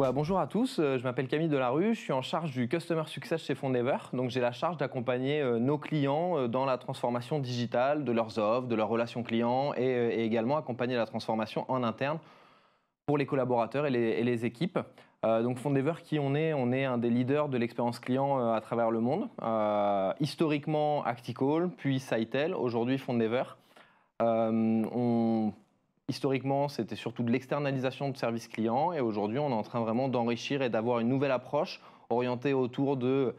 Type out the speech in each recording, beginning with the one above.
Bonjour à tous, je m'appelle Camille Delarue, je suis en charge du Customer Success chez Fondever. Donc j'ai la charge d'accompagner nos clients dans la transformation digitale de leurs offres, de leurs relations clients et également accompagner la transformation en interne pour les collaborateurs et les équipes. Donc Fondever, qui on est un des leaders de l'expérience client à travers le monde. Historiquement Acticall, puis Sitel, aujourd'hui Fondever. Historiquement, c'était surtout de l'externalisation de services clients et aujourd'hui, on est en train vraiment d'enrichir et d'avoir une nouvelle approche orientée autour de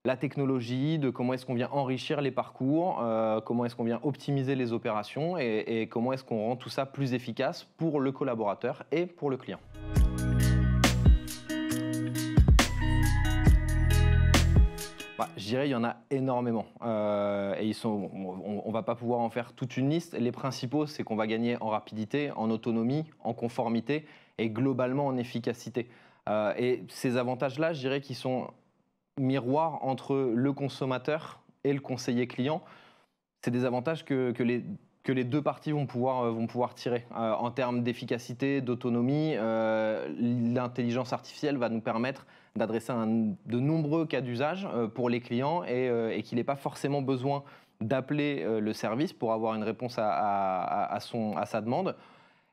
la technologie, de comment est-ce qu'on vient enrichir les parcours, comment est-ce qu'on vient optimiser les opérations et comment est-ce qu'on rend tout ça plus efficace pour le collaborateur et pour le client. Je dirais il y en a énormément et on ne va pas pouvoir en faire toute une liste. Les principaux, c'est qu'on va gagner en rapidité, en autonomie, en conformité et globalement en efficacité. Et ces avantages-là, je dirais qu'ils sont miroirs entre le consommateur et le conseiller client. C'est des avantages que les deux parties vont pouvoir tirer. En termes d'efficacité, d'autonomie, l'intelligence artificielle va nous permettre d'adresser de nombreux cas d'usage pour les clients et qu'il n'ait pas forcément besoin d'appeler le service pour avoir une réponse à sa demande.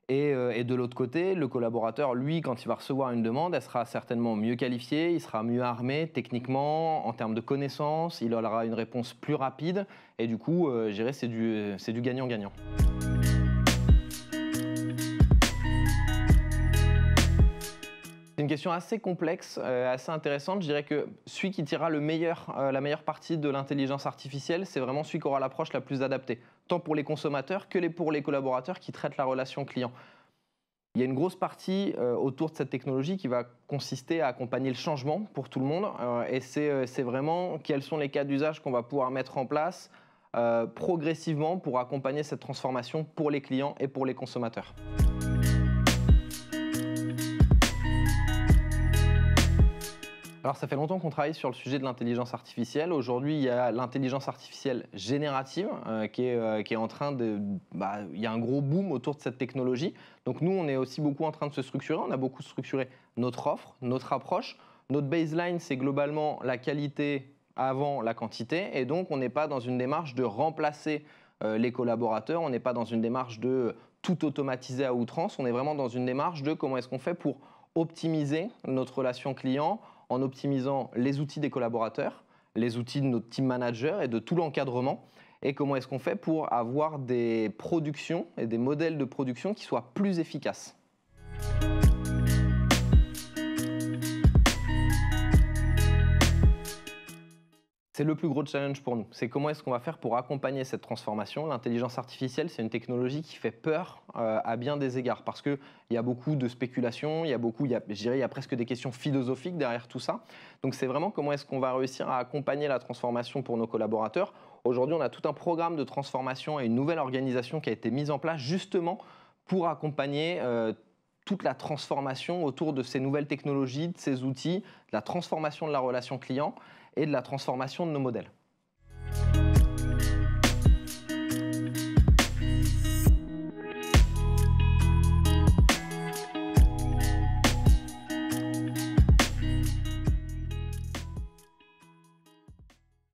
Et de l'autre côté, le collaborateur, lui, quand il va recevoir une demande, elle sera certainement mieux qualifiée, il sera mieux armé techniquement, en termes de connaissances, il aura une réponse plus rapide et du coup, je dirais c'est du gagnant-gagnant. C'est une question assez complexe, assez intéressante. Je dirais que celui qui tirera la meilleure partie de l'intelligence artificielle, c'est vraiment celui qui aura l'approche la plus adaptée, tant pour les consommateurs que pour les collaborateurs qui traitent la relation client. Il y a une grosse partie autour de cette technologie qui va consister à accompagner le changement pour tout le monde. Et c'est vraiment quels sont les cas d'usage qu'on va pouvoir mettre en place progressivement pour accompagner cette transformation pour les clients et pour les consommateurs. Alors ça fait longtemps qu'on travaille sur le sujet de l'intelligence artificielle. Aujourd'hui, il y a l'intelligence artificielle générative qui est en train de... il y a un gros boom autour de cette technologie. Donc nous, on est aussi beaucoup en train de se structurer. On a beaucoup structuré notre offre, notre approche. Notre baseline, c'est globalement la qualité avant la quantité. Et donc, on n'est pas dans une démarche de remplacer les collaborateurs. On n'est pas dans une démarche de tout automatiser à outrance. On est vraiment dans une démarche de comment est-ce qu'on fait pour optimiser notre relation client en optimisant les outils des collaborateurs, les outils de notre team manager et de tout l'encadrement. Et comment est-ce qu'on fait pour avoir des productions et des modèles de production qui soient plus efficaces. C'est le plus gros challenge pour nous. C'est comment est-ce qu'on va faire pour accompagner cette transformation. L'intelligence artificielle, c'est une technologie qui fait peur à bien des égards parce qu'il y a beaucoup de spéculations, je dirais, il y a presque des questions philosophiques derrière tout ça. Donc c'est vraiment comment est-ce qu'on va réussir à accompagner la transformation pour nos collaborateurs. Aujourd'hui, on a tout un programme de transformation et une nouvelle organisation qui a été mise en place justement pour accompagner toute la transformation autour de ces nouvelles technologies, de ces outils, de la transformation de la relation client et de la transformation de nos modèles.